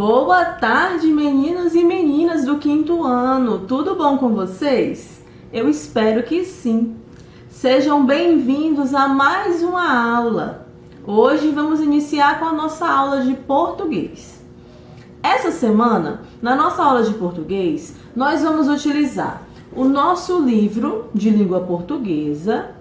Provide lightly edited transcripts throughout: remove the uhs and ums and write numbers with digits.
Boa tarde, meninos e meninas do quinto ano. Tudo bom com vocês? Eu espero que sim. Sejam bem-vindos a mais uma aula. Hoje vamos iniciar com a nossa aula de português. Essa semana, na nossa aula de português, nós vamos utilizar o nosso livro de língua portuguesa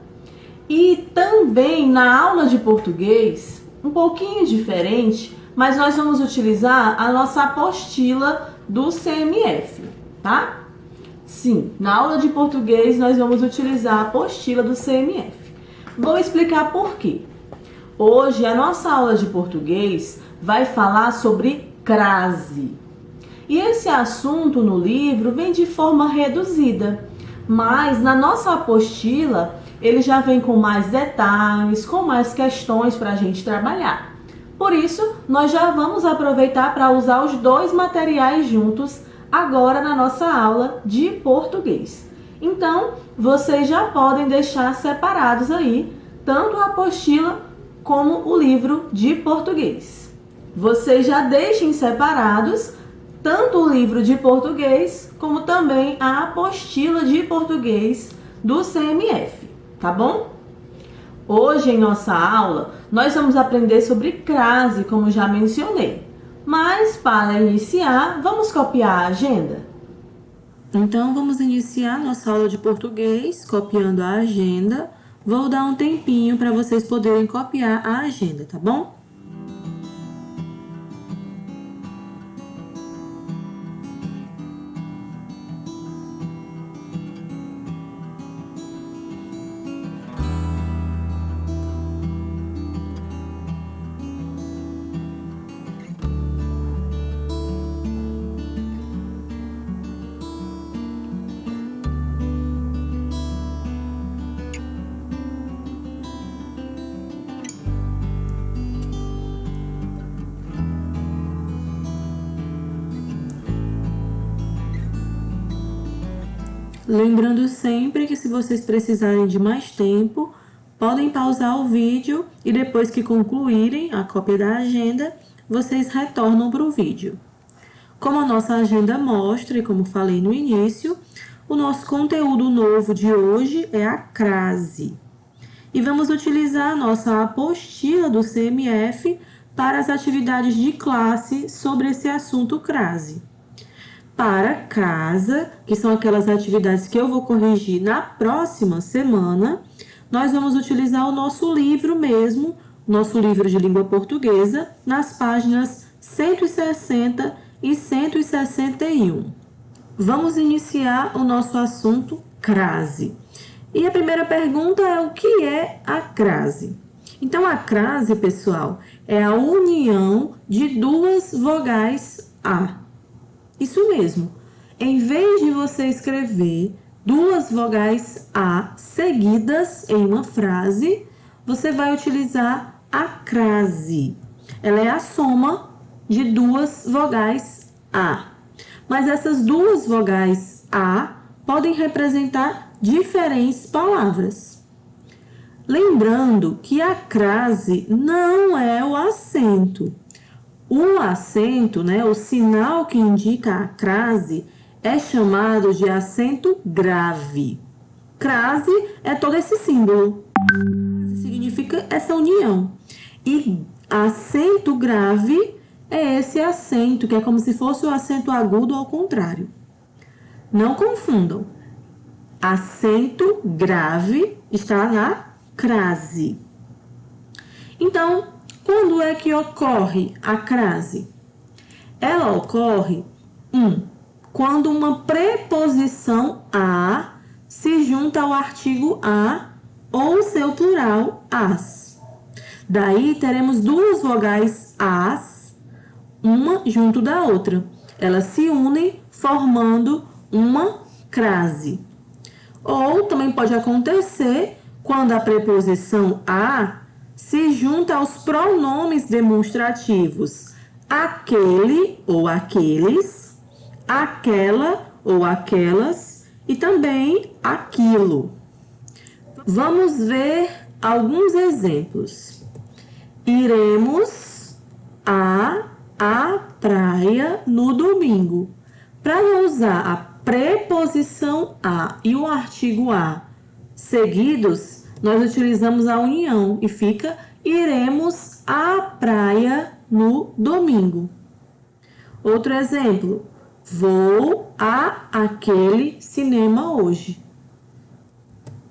e também na aula de português, um pouquinho diferente, mas nós vamos utilizar a nossa apostila do CMF, tá? Sim, na aula de português nós vamos utilizar a apostila do CMF. Vou explicar por quê. Hoje a nossa aula de português vai falar sobre crase. E esse assunto no livro vem de forma reduzida, mas na nossa apostila ele já vem com mais detalhes, com mais questões para a gente trabalhar. Por isso, nós já vamos aproveitar para usar os dois materiais juntos agora na nossa aula de português. Então, vocês já podem deixar separados aí tanto a apostila como o livro de português. Vocês já deixem separados tanto o livro de português como também a apostila de português do CMF, tá bom? Hoje, em nossa aula, nós vamos aprender sobre crase, como já mencionei. Mas, para iniciar, vamos copiar a agenda? Então, vamos iniciar nossa aula de português copiando a agenda. Vou dar um tempinho para vocês poderem copiar a agenda, tá bom? Lembrando sempre que se vocês precisarem de mais tempo, podem pausar o vídeo e depois que concluírem a cópia da agenda, vocês retornam para o vídeo. Como a nossa agenda mostra, e como falei no início, o nosso conteúdo novo de hoje é a crase. E vamos utilizar a nossa apostila do CMF para as atividades de classe sobre esse assunto crase. Para casa, que são aquelas atividades que eu vou corrigir na próxima semana, nós vamos utilizar o nosso livro mesmo, nosso livro de língua portuguesa, nas páginas 160 e 161. Vamos iniciar o nosso assunto crase. E a primeira pergunta é o que é a crase? Então, a crase, pessoal, é a união de duas vogais A. Isso mesmo. Em vez de você escrever duas vogais A seguidas em uma frase, você vai utilizar a crase. Ela é a soma de duas vogais A. Mas essas duas vogais A podem representar diferentes palavras. Lembrando que a crase não é o acento. O acento, o sinal que indica a crase, é chamado de acento grave. Crase é todo esse símbolo. Crase significa essa união. E acento grave é esse acento, que é como se fosse o acento agudo ao contrário. Não confundam. Acento grave está na crase. Então, quando é que ocorre a crase? Ela ocorre, quando uma preposição a se junta ao artigo a ou seu plural as. Daí teremos duas vogais as, uma junto da outra. Elas se unem formando uma crase. Ou também pode acontecer quando a preposição a se junta aos pronomes demonstrativos aquele ou aqueles, aquela ou aquelas e também aquilo. Vamos ver alguns exemplos. Iremos à praia praia no domingo. Para não usar a preposição a e o artigo a seguidos, nós utilizamos a união e fica iremos à praia no domingo. Outro exemplo, vou a aquele cinema hoje.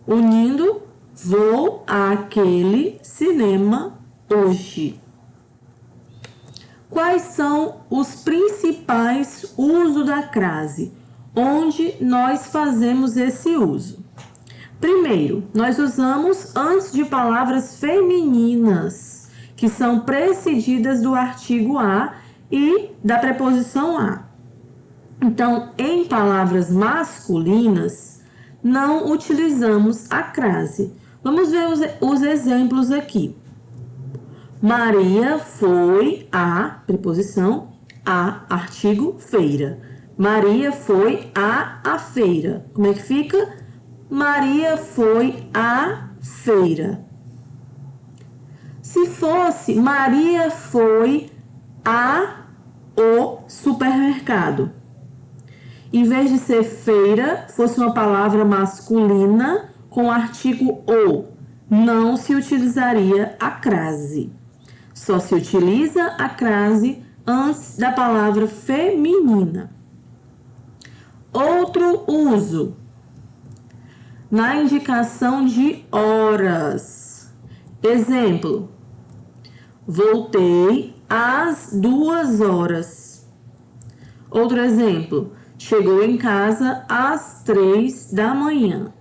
Unindo, vou àquele cinema hoje. Quais são os principais usos da crase? Onde nós fazemos esse uso? Primeiro, nós usamos antes de palavras femininas, que são precedidas do artigo a e da preposição a. Então, em palavras masculinas, não utilizamos a crase. Vamos ver os exemplos aqui. Maria foi a, preposição a, artigo feira. Maria foi a feira. Como é que fica? Maria foi à feira. Se fosse Maria foi ao supermercado. Em vez de ser feira, fosse uma palavra masculina com artigo o, não se utilizaria a crase. Só se utiliza a crase antes da palavra feminina. Outro uso. Na indicação de horas. Exemplo. Voltei às 2 horas. Outro exemplo. Chegou em casa às 3 da manhã.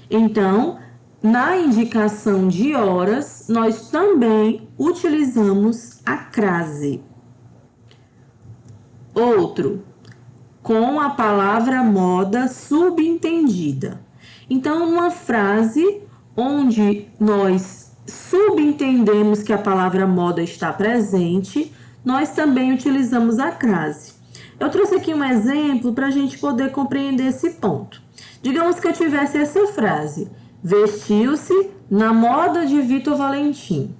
Então, na indicação de horas, nós também utilizamos a crase. Outro, com a palavra moda subentendida. Então, numa frase onde nós subentendemos que a palavra moda está presente, nós também utilizamos a crase. Eu trouxe aqui um exemplo para a gente poder compreender esse ponto. Digamos que eu tivesse essa frase: vestiu-se na moda de Vitor Valentim.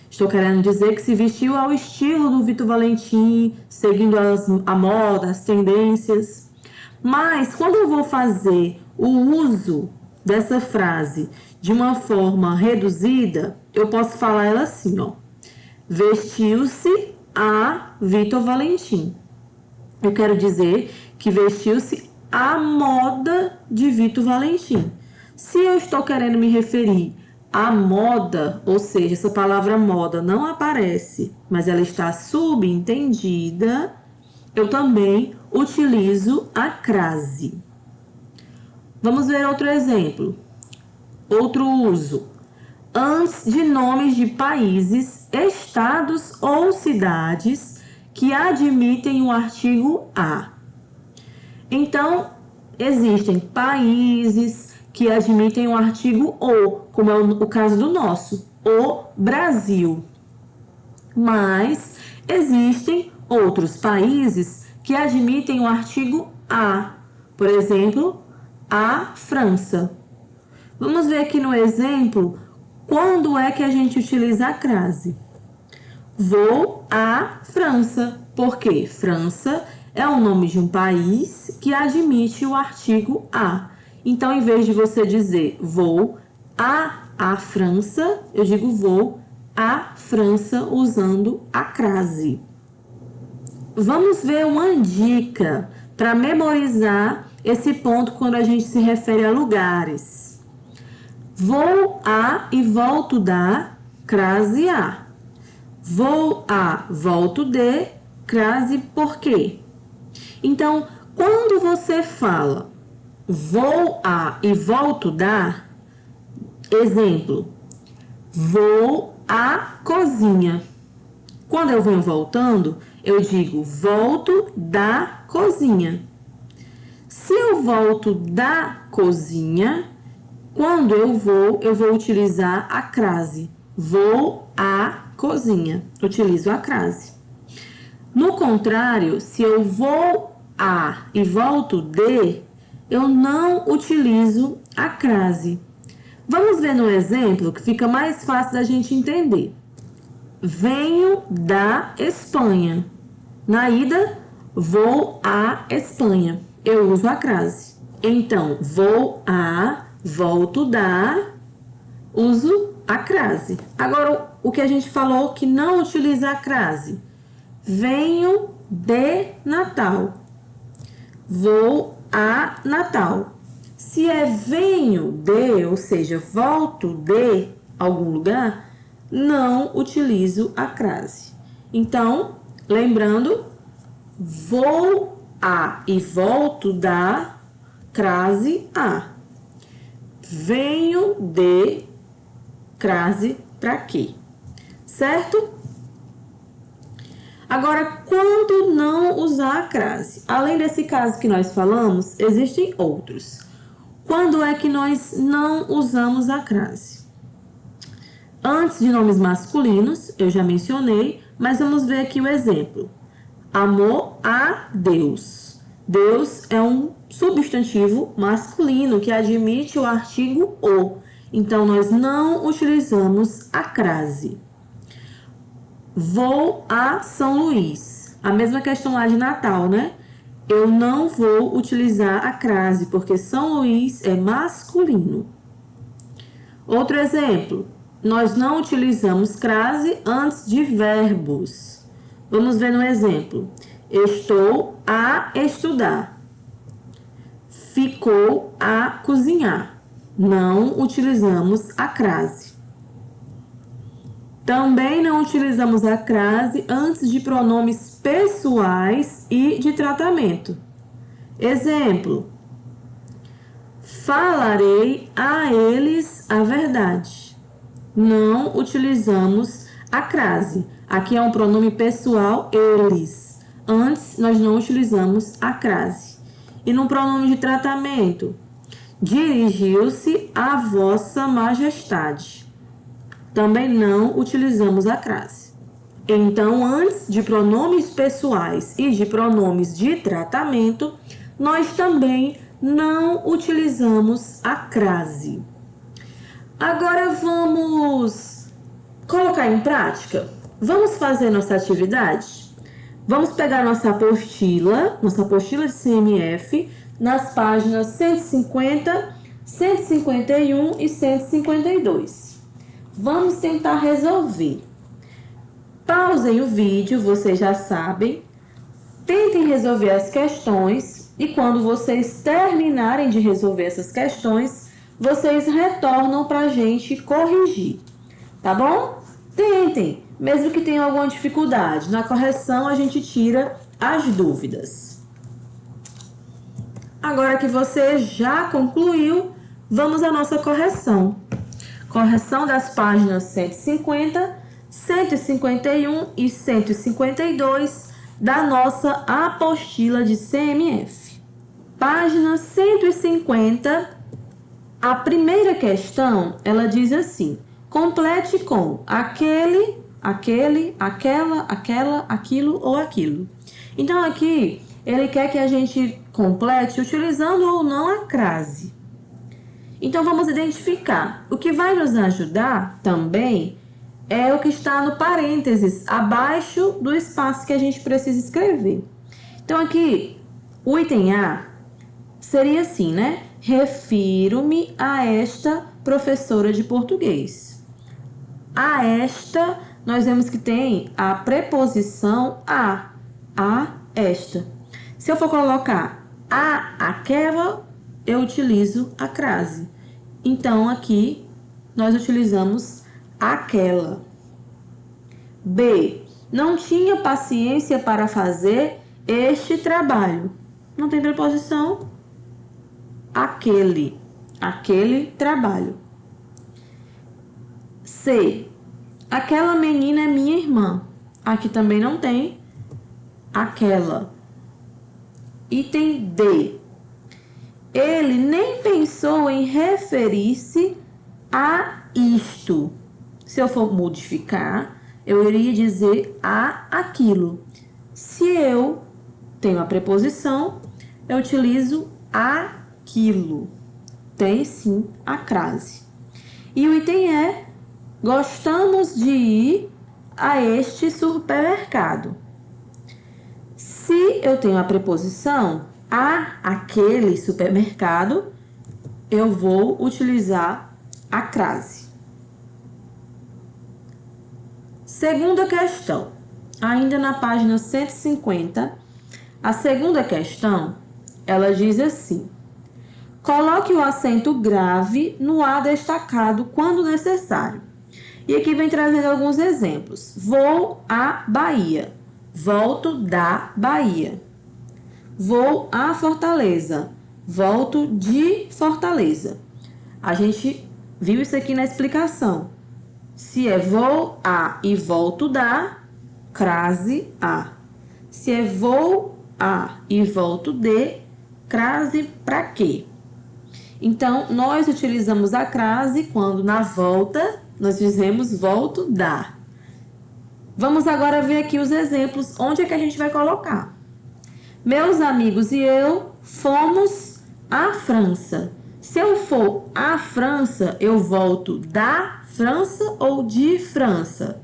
Estou querendo dizer que se vestiu ao estilo do Vitor Valentim, seguindo a moda, as tendências. Mas quando eu vou fazer o uso dessa frase de uma forma reduzida, eu posso falar ela assim, ó. Vestiu-se a Vitor Valentim. Eu quero dizer que vestiu-se à moda de Vitor Valentim. Se eu estou querendo me referir à moda, ou seja, essa palavra moda não aparece, mas ela está subentendida, eu também utilizo a crase. Vamos ver outro exemplo. Outro uso. Antes de nomes de países, estados ou cidades que admitem o artigo a. Então, existem países que admitem o artigo o, como é o caso do nosso, o Brasil. Mas existem outros países que admitem o artigo a, por exemplo, a França. Vamos ver aqui no exemplo quando é que a gente utiliza a crase. Vou à França, porque França é o nome de um país que admite o artigo a. Então, em vez de você dizer vou à França, eu digo vou à França usando a crase. Vamos ver uma dica para memorizar esse ponto quando a gente se refere a lugares. Vou a e volto da, crase a. Vou a, volto de, crase por quê? Então, quando você fala vou a e volto da, exemplo, vou à cozinha. Quando eu venho voltando, eu digo volto da cozinha. Se eu volto da cozinha, quando eu vou utilizar a crase. Vou à cozinha. Utilizo a crase. No contrário, se eu vou a e volto de, eu não utilizo a crase. Vamos ver no exemplo que fica mais fácil da gente entender. Venho da Espanha. Na ida, vou à Espanha. Eu uso a crase. Então, vou a, volto da, uso a crase. Agora, o que a gente falou que não utiliza a crase. Venho de Natal. Vou a Natal. Se é venho de, ou seja, volto de algum lugar, não utilizo a crase. Então, lembrando, vou a e volto da, crase a. Venho de, crase para quê? Certo? Agora, quando não usar a crase? Além desse caso que nós falamos, existem outros. Quando é que nós não usamos a crase? Antes de nomes masculinos, eu já mencionei, mas vamos ver aqui o exemplo. Amor a Deus. Deus é um substantivo masculino que admite o artigo o. Então, nós não utilizamos a crase. Vou a São Luís. A mesma questão lá de Natal, né? Eu não vou utilizar a crase, porque São Luís é masculino. Outro exemplo. Nós não utilizamos crase antes de verbos. Vamos ver no exemplo. Estou a estudar. Ficou a cozinhar. Não utilizamos a crase. Também não utilizamos a crase antes de pronomes pessoais e de tratamento. Exemplo. Falarei a eles a verdade. Não utilizamos a crase. Aqui é um pronome pessoal, eles. Antes, nós não utilizamos a crase. E no pronome de tratamento, dirigiu-se a vossa majestade. Também não utilizamos a crase. Então, antes de pronomes pessoais e de pronomes de tratamento, nós também não utilizamos a crase. Agora vamos colocar em prática? Vamos fazer nossa atividade? Vamos pegar nossa apostila de CMF, nas páginas 150, 151 e 152. Vamos tentar resolver. Pausem o vídeo, vocês já sabem. Tentem resolver as questões e quando vocês terminarem de resolver essas questões, vocês retornam para a gente corrigir, tá bom? Tentem, mesmo que tenham alguma dificuldade. Na correção, a gente tira as dúvidas. Agora que você já concluiu, vamos à nossa correção. Correção das páginas 150, 151 e 152 da nossa apostila de CMF. Página 150, a primeira questão, ela diz assim: complete com aquele, aquela, aquilo ou aquilo. Então, aqui, ele quer que a gente complete utilizando ou não a crase. Então, vamos identificar. O que vai nos ajudar também é o que está no parênteses, abaixo do espaço que a gente precisa escrever. Então, aqui, o item A seria assim, né? Refiro-me a esta professora de português. A esta, nós vemos que tem a preposição a esta. Se eu for colocar a aquela, eu utilizo a crase. Então, aqui, nós utilizamos aquela. B. Não tinha paciência para fazer este trabalho. Não tem preposição. Aquele trabalho. C. Aquela menina é minha irmã. Aqui também não tem aquela. Item D. Ele nem pensou em referir-se a isto. Se eu for modificar, eu iria dizer a aquilo. Se eu tenho a preposição, eu utilizo aquilo. Tem sim a crase. E o item é: gostamos de ir a este supermercado. Se eu tenho a preposição aquele supermercado, eu vou utilizar a crase. Segunda questão, ainda na página 150, a segunda questão, ela diz assim: coloque o acento grave no A destacado quando necessário. E aqui vem trazendo alguns exemplos. Vou à Bahia. Volto da Bahia. Vou à Fortaleza. Volto de Fortaleza. A gente viu isso aqui na explicação. Se é vou a e volto da, crase a. Se é vou a e volto de, crase para quê? Então, nós utilizamos a crase quando na volta nós dizemos volto da. Vamos agora ver aqui os exemplos, onde é que a gente vai colocar. Meus amigos e eu fomos à França. Se eu for à França, eu volto da França ou de França?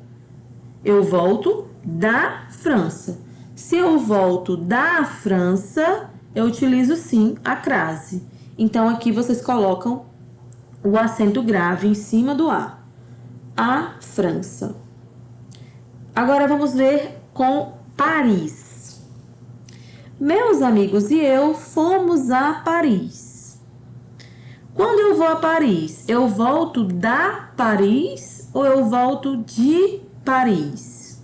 Eu volto da França. Se eu volto da França, eu utilizo sim a crase. Então, aqui vocês colocam o acento grave em cima do A. A França. Agora vamos ver com Paris. Meus amigos e eu fomos a Paris. Quando eu vou a Paris, eu volto da Paris ou eu volto de Paris?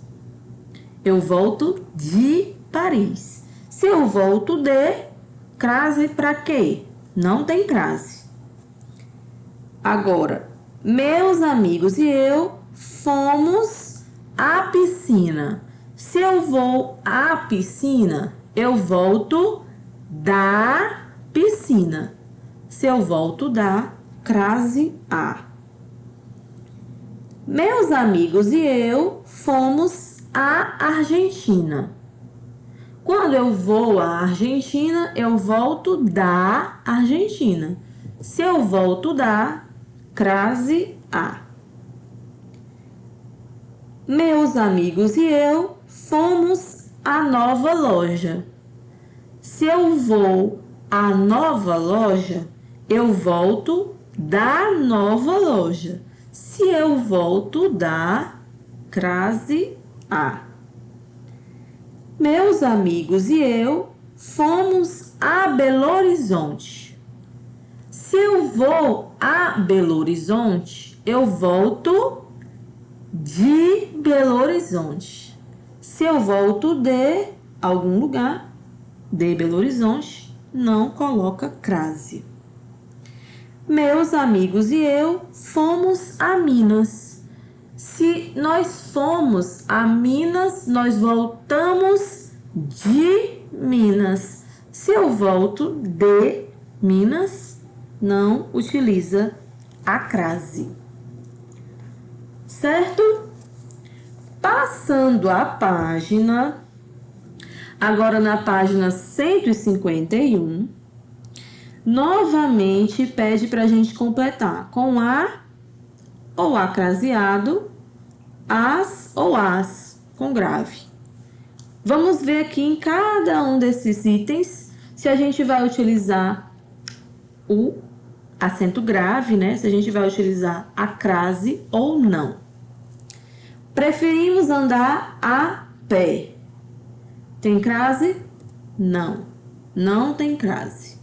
Eu volto de Paris. Se eu volto de, crase para quê? Não tem crase. Agora, meus amigos e eu fomos à piscina. Se eu vou à piscina, eu volto da piscina. Se eu volto da, crase a. Meus amigos e eu fomos à Argentina. Quando eu vou à Argentina, eu volto da Argentina. Se eu volto da, crase a. Meus amigos e eu fomos à nova loja. Se eu vou à nova loja, eu volto da nova loja. Se eu volto da, crase a. Meus amigos e eu fomos a Belo Horizonte. Se eu vou a Belo Horizonte, eu volto de Belo Horizonte. Se eu volto de algum lugar, de Belo Horizonte, não coloca crase. Meus amigos e eu fomos a Minas. Se nós fomos a Minas, nós voltamos de Minas. Se eu volto de Minas, não utiliza a crase. Certo? Passando a página, agora na página 151, novamente pede para a gente completar com a ou a craseado, as ou as com grave. Vamos ver aqui em cada um desses itens se a gente vai utilizar o acento grave, né? Se a gente vai utilizar a crase ou não. Preferimos andar a pé. Tem crase? Não, não tem crase.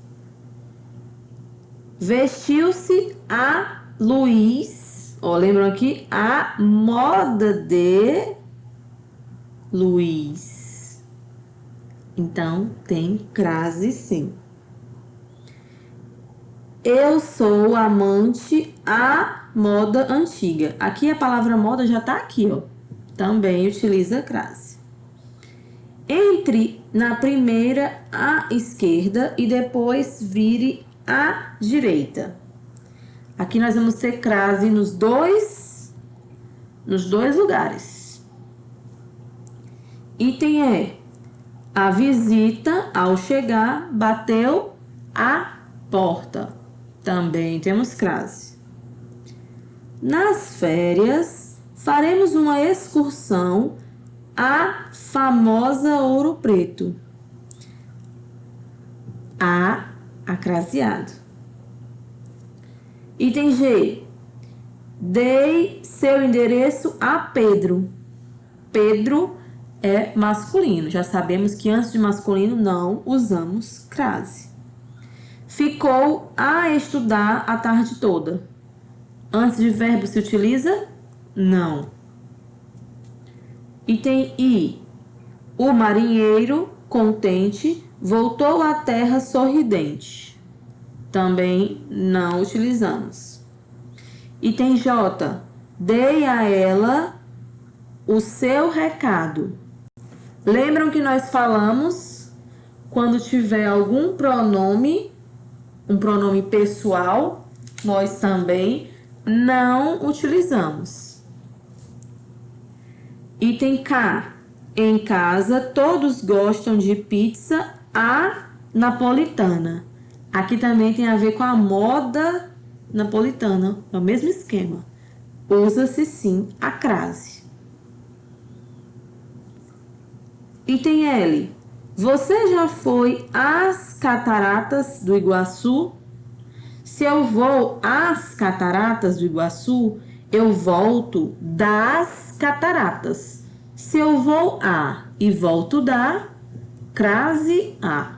Vestiu-se a Luiz. Ó, lembram aqui? A moda de Luiz. Então, tem crase sim. Eu sou amante à moda antiga. Aqui a palavra moda já tá aqui, ó. Também utiliza crase. Entre na primeira à esquerda e depois vire à direita. Aqui nós vamos ter crase nos dois lugares. Item é: a visita, ao chegar, bateu a porta. Também temos crase. Nas férias, faremos uma excursão à famosa Ouro Preto. A, acraseado. Item G. Dei seu endereço a Pedro. Pedro é masculino. Já sabemos que antes de masculino não usamos crase. Ficou a estudar a tarde toda. Antes de verbo se utiliza? Não. Item I. O marinheiro, contente, voltou à terra sorridente. Também não utilizamos. Item J. Dei a ela o seu recado. Lembram que nós falamos quando tiver algum pronome, um pronome pessoal, nós também não utilizamos. Item K. Em casa, todos gostam de pizza à napolitana. Aqui também tem a ver com a moda napolitana, é o mesmo esquema. Usa-se sim a crase. Item L. Você já foi às cataratas do Iguaçu? Se eu vou às cataratas do Iguaçu, eu volto das cataratas. Se eu vou a e volto da, crase a.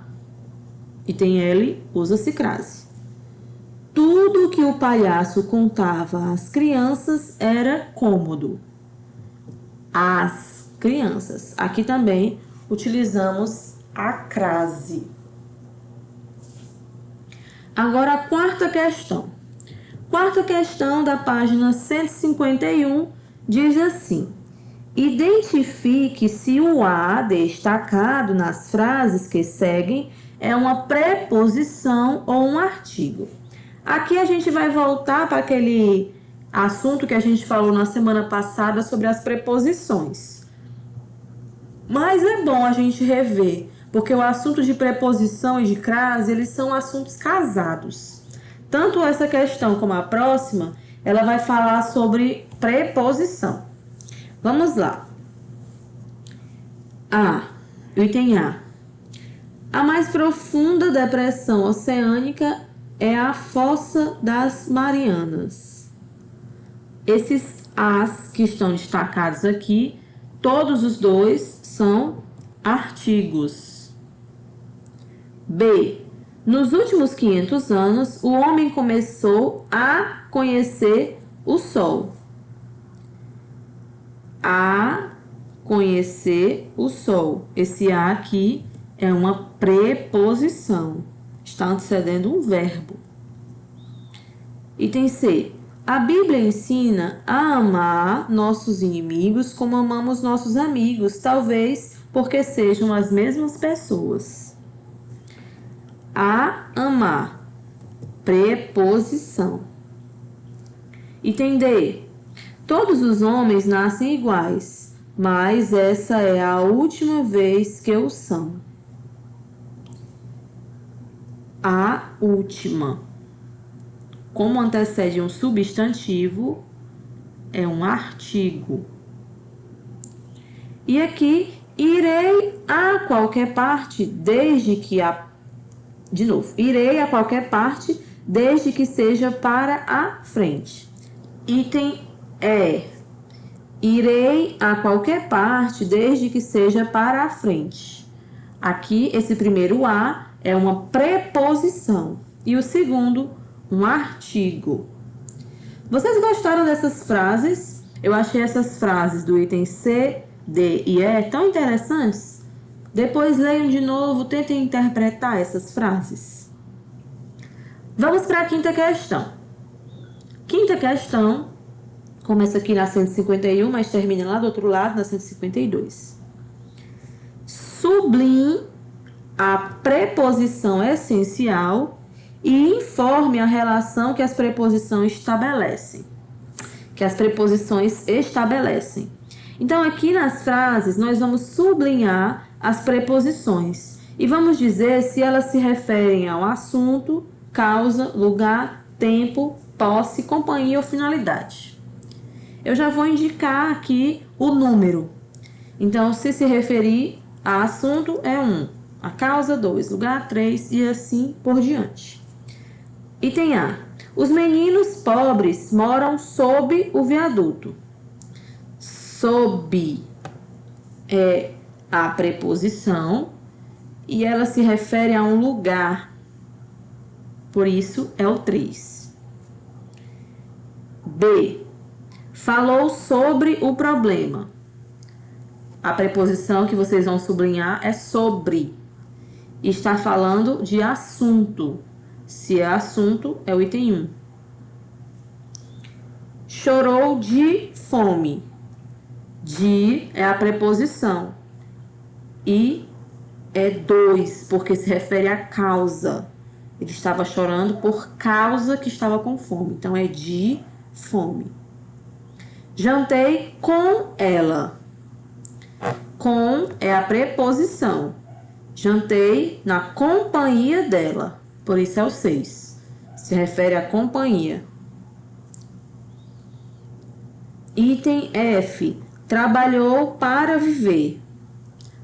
Item L, usa-se crase. Tudo que o palhaço contava às crianças era cômodo. As crianças. Aqui também utilizamos a crase. Agora a quarta questão. Quarta questão da página 151 diz assim: identifique se o a destacado nas frases que seguem é uma preposição ou um artigo. Aqui a gente vai voltar para aquele assunto que a gente falou na semana passada sobre as preposições. Mas é bom a gente rever, porque o assunto de preposição e de crase, eles são assuntos casados. Tanto essa questão como a próxima, ela vai falar sobre preposição. Vamos lá. A. Item A. A mais profunda depressão oceânica é a Fossa das Marianas. Esses as que estão destacados aqui, todos os dois são artigos. B. Nos últimos 500 anos, o homem começou a conhecer o Sol. A conhecer o Sol. Esse a aqui é uma preposição. Está antecedendo um verbo. Item C. A Bíblia ensina a amar nossos inimigos como amamos nossos amigos, talvez porque sejam as mesmas pessoas. A amar. Preposição. Item D. Todos os homens nascem iguais, mas essa é a última vez que o são. A última. Como antecede um substantivo, é um artigo. E aqui, irei a qualquer parte desde que a... De novo, irei a qualquer parte desde que seja para a frente. Item E. Irei a qualquer parte desde que seja para a frente. Aqui, esse primeiro a é uma preposição e o segundo, um artigo. Vocês gostaram dessas frases? Eu achei essas frases do item C, D e E tão interessantes. Depois leiam de novo, tentem interpretar essas frases. Vamos para a quinta questão. Quinta questão, começa aqui na 151, mas termina lá do outro lado, na 152. Sublinhe a preposição essencial e informe a relação que as preposições estabelecem. Então, aqui nas frases, nós vamos sublinhar as preposições e vamos dizer se elas se referem ao assunto, causa, lugar, tempo, posse, companhia ou finalidade. Eu já vou indicar aqui o número. Então, se referir a assunto, é 1. a causa, 2, lugar, 3 e assim por diante. Item A. Os meninos pobres moram sob o viaduto. Sob é a preposição e ela se refere a um lugar. Por isso é o 3. B. Falou sobre o problema. A preposição que vocês vão sublinhar é sobre. Está falando de assunto. Se é assunto, é o item 1. Chorou de fome. De é a preposição. E é 2, porque se refere à causa. Ele estava chorando por causa que estava com fome. Então, é de fome. Jantei com ela. Com é a preposição. Jantei na companhia dela. Por isso é o 6. Se refere à companhia. Item F. Trabalhou para viver.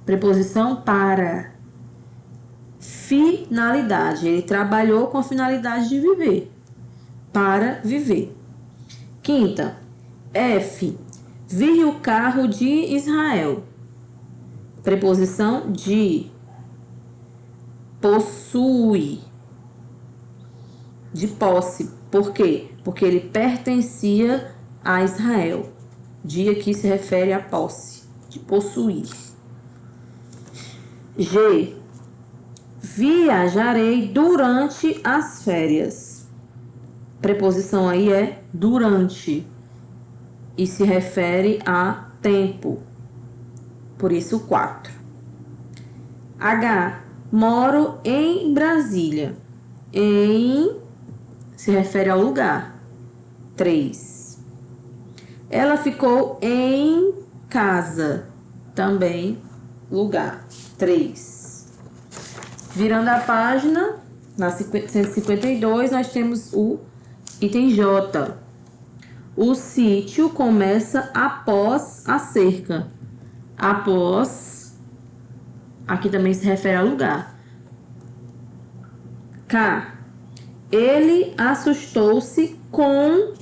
Preposição para. Finalidade. Ele trabalhou com a finalidade de viver. Para viver. Quinta. F. Vi o carro de Israel. Preposição de. Possui. De posse. Por quê? Porque ele pertencia a Israel. De aqui se refere à posse. De possuir. G. Viajarei durante as férias. Preposição aí é durante. E se refere a tempo. Por isso, 4. H. Moro em Brasília. Em se refere ao lugar. 3. Ela ficou em casa. Também lugar. 3. Virando a página, na 152, nós temos o item J. O sítio começa após a cerca. Após, aqui também se refere ao lugar. K. Ele assustou-se com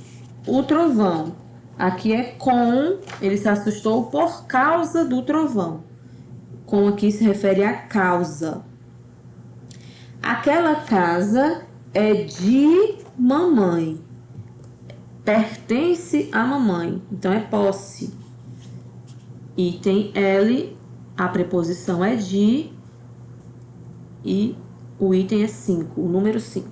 o trovão. Aqui é com, ele se assustou por causa do trovão. Com aqui se refere à causa. Aquela casa é de mamãe. Pertence à mamãe. Então, é posse. Item L, a preposição é de e o item é 5, o número 5.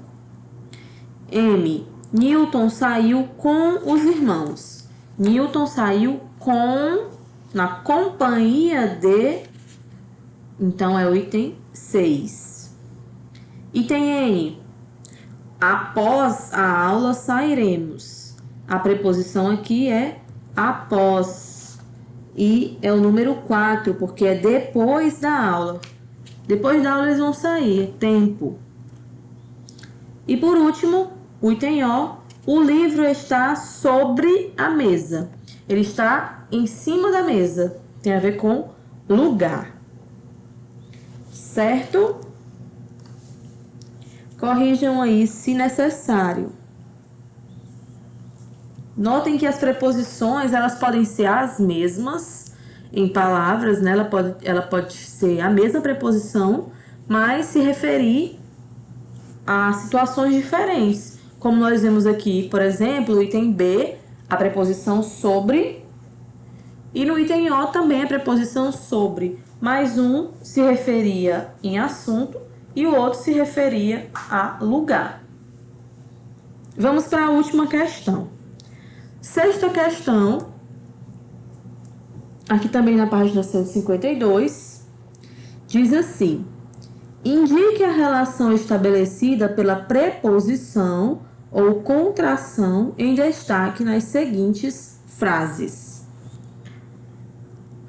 M. Newton saiu com os irmãos. Newton saiu com, na companhia de, então é o item 6. Item N. Após a aula sairemos. A preposição aqui é após. E é o número 4, porque é depois da aula. Depois da aula eles vão sair, é tempo. E por último, o item O. O livro está sobre a mesa. Ele está em cima da mesa. Tem a ver com lugar. Certo? Corrijam aí se necessário. Notem que as preposições, elas podem ser as mesmas em palavras, né? Ela pode ser a mesma preposição, mas se referir a situações diferentes. Como nós vemos aqui, por exemplo, o item B, a preposição sobre, e no item O também a preposição sobre. Mais um se referia em assunto e o outro se referia a lugar. Vamos para a última questão. Sexta questão, aqui também na página 152, diz assim: indique a relação estabelecida pela preposição ou contração em destaque nas seguintes frases.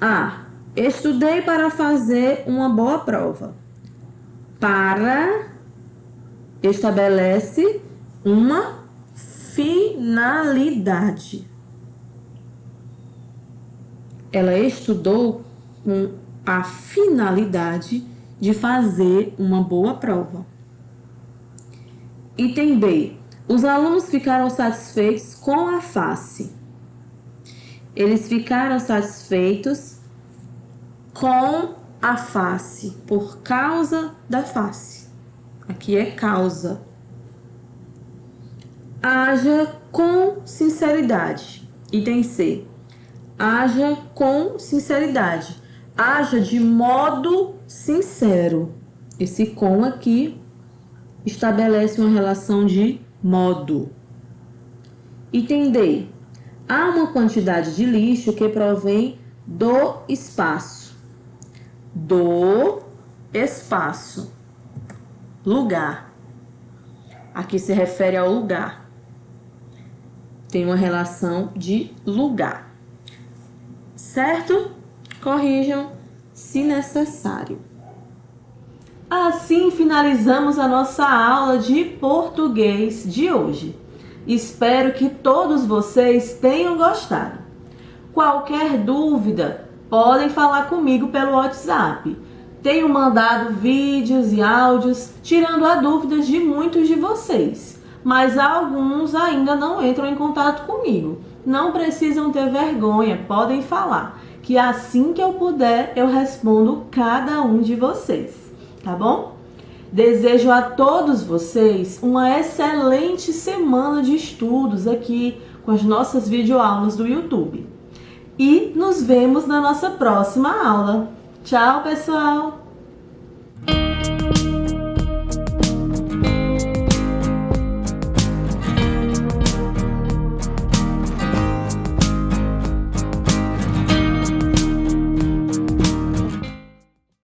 A. Estudei para fazer uma boa prova. Para estabelece uma finalidade. Ela estudou com a finalidade de fazer uma boa prova. Item B. Os alunos ficaram satisfeitos com a face. Eles ficaram satisfeitos com a face, por causa da face. Aqui é causa. Haja com sinceridade. Item C. Haja com sinceridade. Haja de modo sincero. Esse com aqui estabelece uma relação de modo. Item D. Há uma quantidade de lixo que provém do espaço. Do espaço. Lugar. Aqui se refere ao lugar. Tem uma relação de lugar. Certo? Corrijam se necessário. Assim finalizamos a nossa aula de português de hoje. Espero que todos vocês tenham gostado. Qualquer dúvida, podem falar comigo pelo WhatsApp. Tenho mandado vídeos e áudios tirando as dúvidas de muitos de vocês, mas alguns ainda não entram em contato comigo. Não precisam ter vergonha, podem falar, que assim que eu puder eu respondo cada um de vocês, tá bom? Desejo a todos vocês uma excelente semana de estudos aqui com as nossas videoaulas do YouTube. E nos vemos na nossa próxima aula. Tchau, pessoal!